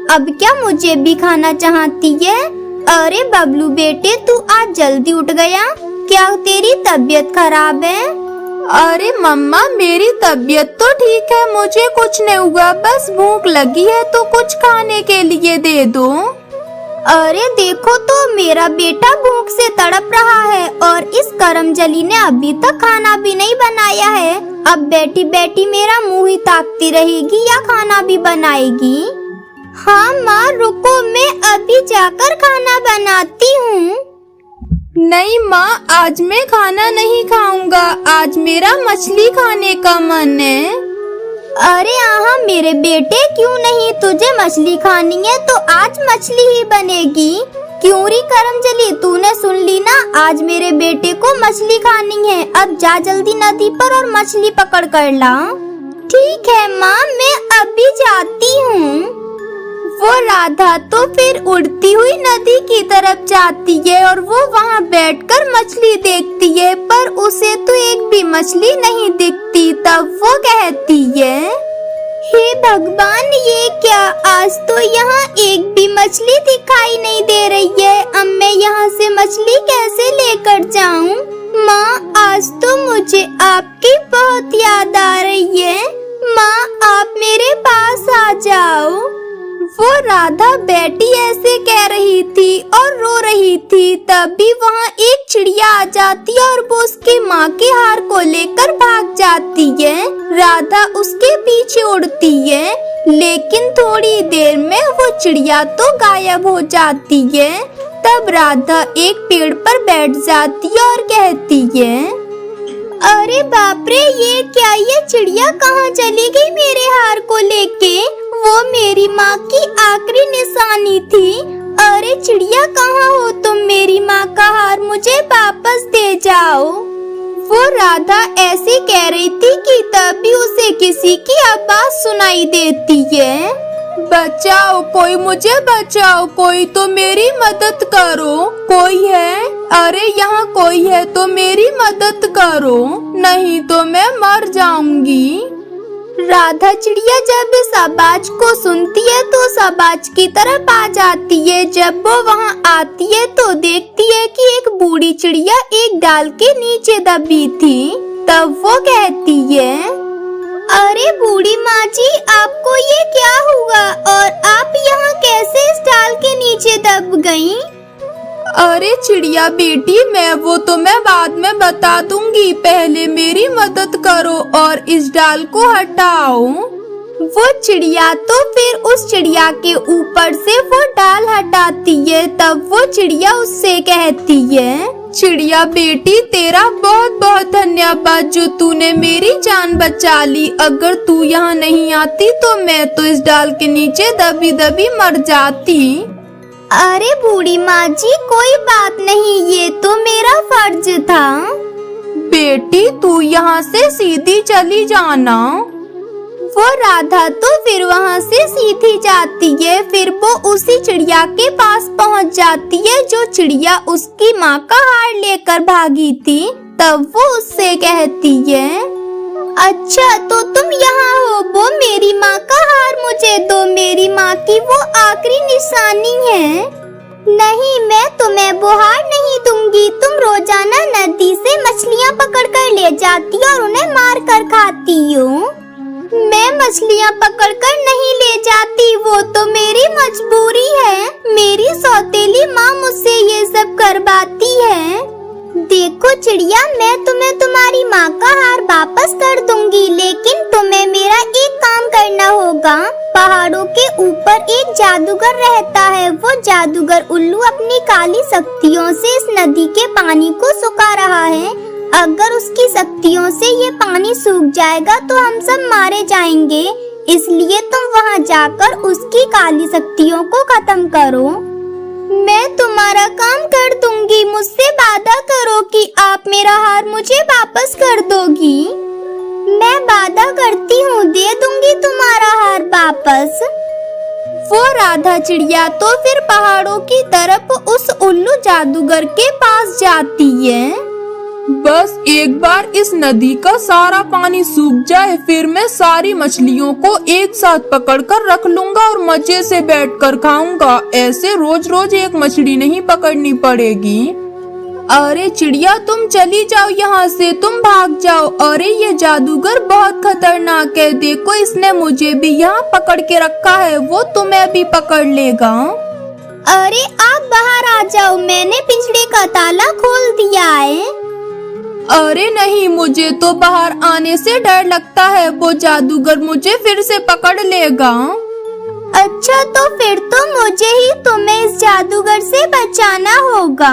अब क्या मुझे भी खाना चाहती है? अरे बबलू बेटे, तू आज जल्दी उठ गया, क्या तेरी तबीयत खराब है? अरे मम्मा, मेरी तबीयत तो ठीक है, मुझे कुछ नहीं हुआ, बस भूख लगी है तो कुछ खाने के लिए दे दो। अरे देखो तो, मेरा बेटा भूख से तड़प रहा है और इस करमजली ने अभी तक खाना भी नहीं बनाया है। अब बैठी बैठी मेरा मुंह ही ताकती रहेगी या खाना भी बनाएगी? हाँ माँ, रुको, मैं अभी जाकर खाना बनाती हूँ। नहीं माँ, आज मैं खाना नहीं खाऊंगा, आज मेरा मछली खाने का मन है। अरे आहा मेरे बेटे, क्यों नहीं? तुझे मछली खानी है तो आज मछली ही बनेगी। क्यों री करमजली, तूने सुन ली ना, आज मेरे बेटे को मछली खानी है। अब जा जल्दी नदी पर और मछली पकड़ कर ला। ठीक है माँ, मैं अभी जाती हूँ। वो राधा तो फिर उड़ती हुई नदी की तरफ जाती है और वो वहाँ बैठकर मछली देखती है, पर उसे तो एक भी मछली नहीं दिखती। तब वो कहती है, हे भगवान, ये क्या, आज तो यहाँ एक भी मछली दिखाई नहीं दे रही है। अब मैं यहाँ से मछली कैसे लेकर जाऊँ? माँ, आज तो मुझे आपकी बहुत याद आ रही है। माँ, आप मेरे पास आ जाओ। वो राधा बेटी ऐसे कह रही थी और रो रही थी, तभी वहाँ एक चिड़िया आ जाती है और वो उसकी माँ के हार को लेकर भाग जाती है। राधा उसके पीछे उड़ती है, लेकिन थोड़ी देर में वो चिड़िया तो गायब हो जाती है। तब राधा एक पेड़ पर बैठ जाती है और कहती है, अरे बाप रे, ये क्या, ये चिड़िया कहाँ चली गई मेरे हार को लेके? वो मेरी माँ की आखिरी निशानी थी। अरे चिड़िया, कहाँ हो तुम? मेरी माँ का हार मुझे वापस दे जाओ। वो राधा ऐसे कह रही थी कि तभी उसे किसी की आवाज सुनाई देती है, बचाओ, कोई मुझे बचाओ, कोई तो मेरी मदद करो, कोई है? अरे यहाँ कोई है तो मेरी मदद करो, नहीं तो मैं मर जाऊंगी। राधा चिड़िया जब इस आवाज को सुनती है तो उस आवाज की तरफ आ जाती है। जब वो वहाँ आती है तो देखती है कि एक बूढ़ी चिड़िया एक डाल के नीचे दबी थी। तब वो कहती है, अरे बूढ़ी माँ जी, आपको ये क्या हुआ और आप यहाँ कैसे इस डाल के नीचे दब गईं? अरे चिड़िया बेटी, मैं वो तुम्हें बाद में बता दूंगी, पहले मेरी मदद करो और इस डाल को हटाओ। वो चिड़िया तो फिर उस चिड़िया के ऊपर से वो डाल हटाती है। तब वो चिड़िया उससे कहती है, चिड़िया बेटी, तेरा बहुत बहुत धन्यवाद जो तूने मेरी जान बचा ली। अगर तू यहाँ नहीं आती तो मैं तो इस डाल के नीचे दबी दबी मर जाती। अरे बूढ़ी माँ जी, कोई बात नहीं, ये तो मेरा फर्ज था। बेटी, तू यहाँ से सीधी चली जाना। वो राधा तो फिर वहाँ से सीधी जाती है। फिर वो उसी चिड़िया के पास पहुँच जाती है जो चिड़िया उसकी माँ का हार लेकर भागी थी। तब वो उससे कहती है, अच्छा तो तुम यहाँ हो, वो मेरी माँ का हार मुझे दो, मेरी माँ की वो आखिरी निशानी है। नहीं, मैं तुम्हें वो हार नहीं दूंगी। तुम रोजाना नदी से मछलियाँ पकड़ कर ले जाती और उन्हें मार कर खाती हो। मैं मछलियाँ पकड़कर नहीं ले जाती, वो तो मेरी मजबूरी है। मेरी सौतेली माँ मुझसे ये सब करवाती है। देखो चिड़िया, मैं तुम्हें तुम्हारी माँ का हार वापस कर दूंगी, लेकिन तुम्हें मेरा एक काम करना होगा। पहाड़ों के ऊपर एक जादूगर रहता है। वो जादूगर उल्लू अपनी काली शक्तियों से इस नदी के पानी को सुखा रहा है। अगर उसकी शक्तियों से ये पानी सूख जाएगा तो हम सब मारे जाएंगे। इसलिए तुम वहाँ जाकर उसकी काली शक्तियों को खत्म करो। मैं तुम्हारा काम कर दूंगी, मुझसे वादा करो कि आप मेरा हार मुझे वापस कर दोगी। मैं वादा करती हूँ, दे दूंगी तुम्हारा हार वापस। वो राधा चिड़िया तो फिर पहाड़ों की तरफ उस उल्लू जादूगर के पास जाती है। बस एक बार इस नदी का सारा पानी सूख जाए, फिर मैं सारी मछलियों को एक साथ पकड़कर रख लूंगा और मजे से बैठकर खाऊंगा। ऐसे रोज रोज एक मछली नहीं पकड़नी पड़ेगी। अरे चिड़िया, तुम चली जाओ यहाँ से, तुम भाग जाओ। अरे ये जादूगर बहुत खतरनाक है, देखो इसने मुझे भी यहाँ पकड़ के रखा है, वो तुम्हें भी पकड़ लेगा। अरे आप बाहर आ जाओ, मैंने पिंजरे का ताला खोल दिया है। अरे नहीं, मुझे तो बाहर आने से डर लगता है, वो जादूगर मुझे फिर से पकड़ लेगा। अच्छा, तो फिर तो मुझे ही तुम्हें इस जादूगर से बचाना होगा।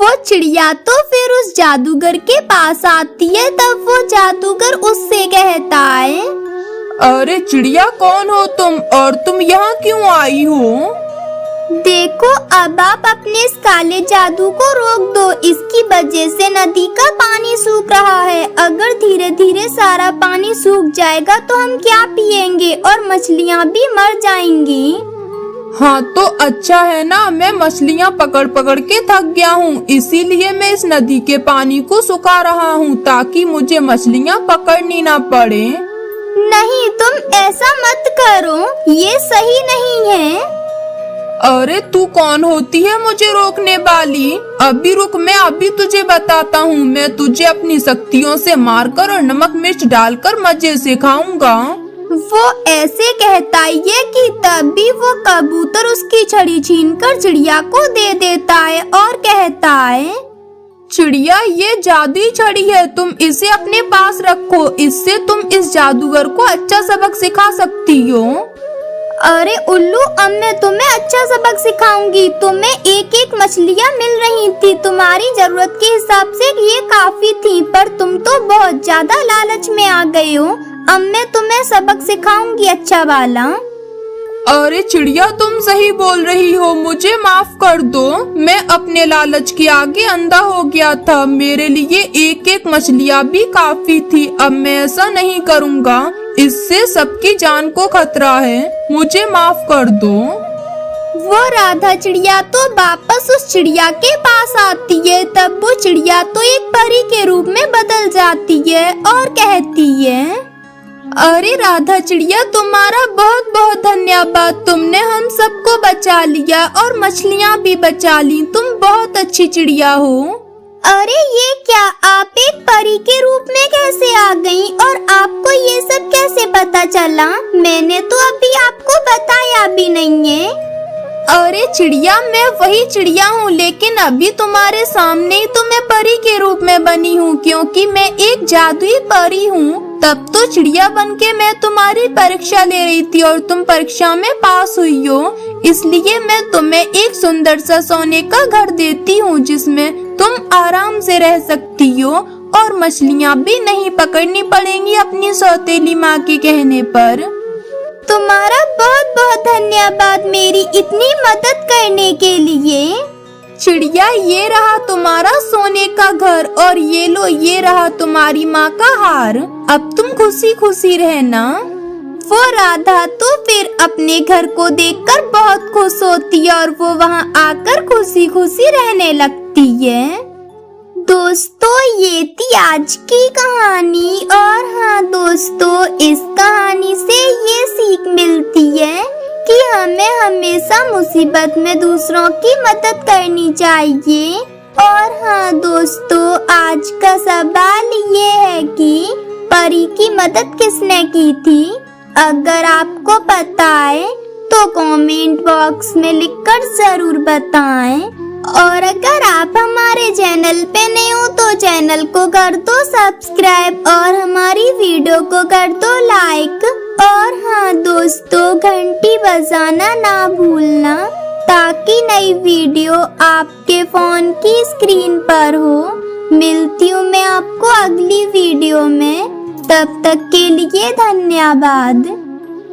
वो चिड़िया तो फिर उस जादूगर के पास आती है, तब वो जादूगर उससे कहता है, अरे चिड़िया, कौन हो तुम और तुम यहाँ क्यों आई हो? देखो, अब आप अपने इस काले जादू को रोक दो, इसकी वजह से नदी का पानी सूख रहा है। अगर धीरे धीरे सारा पानी सूख जाएगा तो हम क्या पिएंगे और मछलियाँ भी मर जाएंगी। हाँ तो अच्छा है ना, मैं मछलियाँ पकड़ पकड़ के थक गया हूँ, इसीलिए मैं इस नदी के पानी को सुखा रहा हूँ ताकि मुझे मछलियाँ पकड़नी ना पड़े। नहीं, तुम ऐसा मत करो, ये सही नहीं है। अरे तू कौन होती है मुझे रोकने वाली? अभी रुक, मैं अभी तुझे बताता हूँ। मैं तुझे अपनी शक्तियों से मारकर और नमक मिर्च डालकर मजे से खाऊंगा। वो ऐसे कहता है कि तभी वो कबूतर उसकी छड़ी छीनकर चिड़िया को दे देता है और कहता है, चिड़िया, ये जादुई छड़ी है, तुम इसे अपने पास रखो, इससे तुम इस जादूगर को अच्छा सबक सिखा सकती हो। अरे उल्लू, अब मैं तुम्हें अच्छा सबक सिखाऊंगी। तुम्हें एक एक मछलियाँ मिल रही थी, तुम्हारी जरूरत के हिसाब से ये काफी थी, पर तुम तो बहुत ज्यादा लालच में आ गए हो। अब मैं तुम्हें सबक सिखाऊंगी अच्छा वाला। अरे चिड़िया, तुम सही बोल रही हो, मुझे माफ कर दो। मैं अपने लालच के आगे अंधा हो गया था, मेरे लिए एक एक मछलियाँ भी काफी थी। अब मैं ऐसा नहीं करूँगा, इससे सबकी जान को खतरा है, मुझे माफ कर दो। वो राधा चिड़िया तो वापस उस चिड़िया के पास आती है, तब वो चिड़िया तो एक परी के रूप में बदल जाती है और कहती है, अरे राधा चिड़िया, तुम्हारा बहुत बहुत धन्यवाद, तुमने हम सबको बचा लिया और मछलियाँ भी बचा ली, तुम बहुत अच्छी चिड़िया हो। अरे ये क्या, आप एक परी के रूप में कैसे आ गई और आपको ये सब कैसे पता चला? मैंने तो अभी आपको बताया भी नहीं है। अरे चिड़िया, मैं वही चिड़िया हूँ, लेकिन अभी तुम्हारे सामने ही तो मैं परी के रूप में बनी हूँ, क्योंकि मैं एक जादुई परी हूँ। तब तो चिड़िया बनके मैं तुम्हारी परीक्षा ले रही थी और तुम परीक्षा में पास हुई हो, इसलिए मैं तुम्हें एक सुंदर सा सोने का घर देती हूँ जिसमें तुम आराम से रह सकती हो और मछलियाँ भी नहीं पकड़नी पड़ेंगी अपनी सौतेली माँ के कहने पर। तुम्हारा बहुत बहुत धन्यवाद मेरी इतनी मदद करने के लिए। चिड़िया, ये रहा तुम्हारा सोने का घर और ये लो, ये रहा तुम्हारी माँ का हार, अब तुम खुशी खुशी रहना। वो राधा तो फिर अपने घर को देखकर बहुत खुश होती है और वो वहाँ आकर खुशी खुशी रहने लगती है। दोस्तों, ये थी आज की कहानी और हाँ दोस्तों, इस कहानी से ये सीख मिलती है कि हमें हमेशा मुसीबत में दूसरों की मदद करनी चाहिए। और हाँ दोस्तों, आज का सवाल ये है कि परी की मदद किसने की थी? अगर आपको पता है तो कमेंट बॉक्स में लिखकर जरूर बताएं। और अगर आप हमारे चैनल पे नए हो तो चैनल को कर दो सब्सक्राइब और हमारी वीडियो को कर दो लाइक। और हाँ दोस्तों, घंटी बजाना ना भूलना ताकि नई वीडियो आपके फोन की स्क्रीन पर हो। मिलती हूँ मैं आपको अगली वीडियो में, तब तक के लिए धन्यवाद।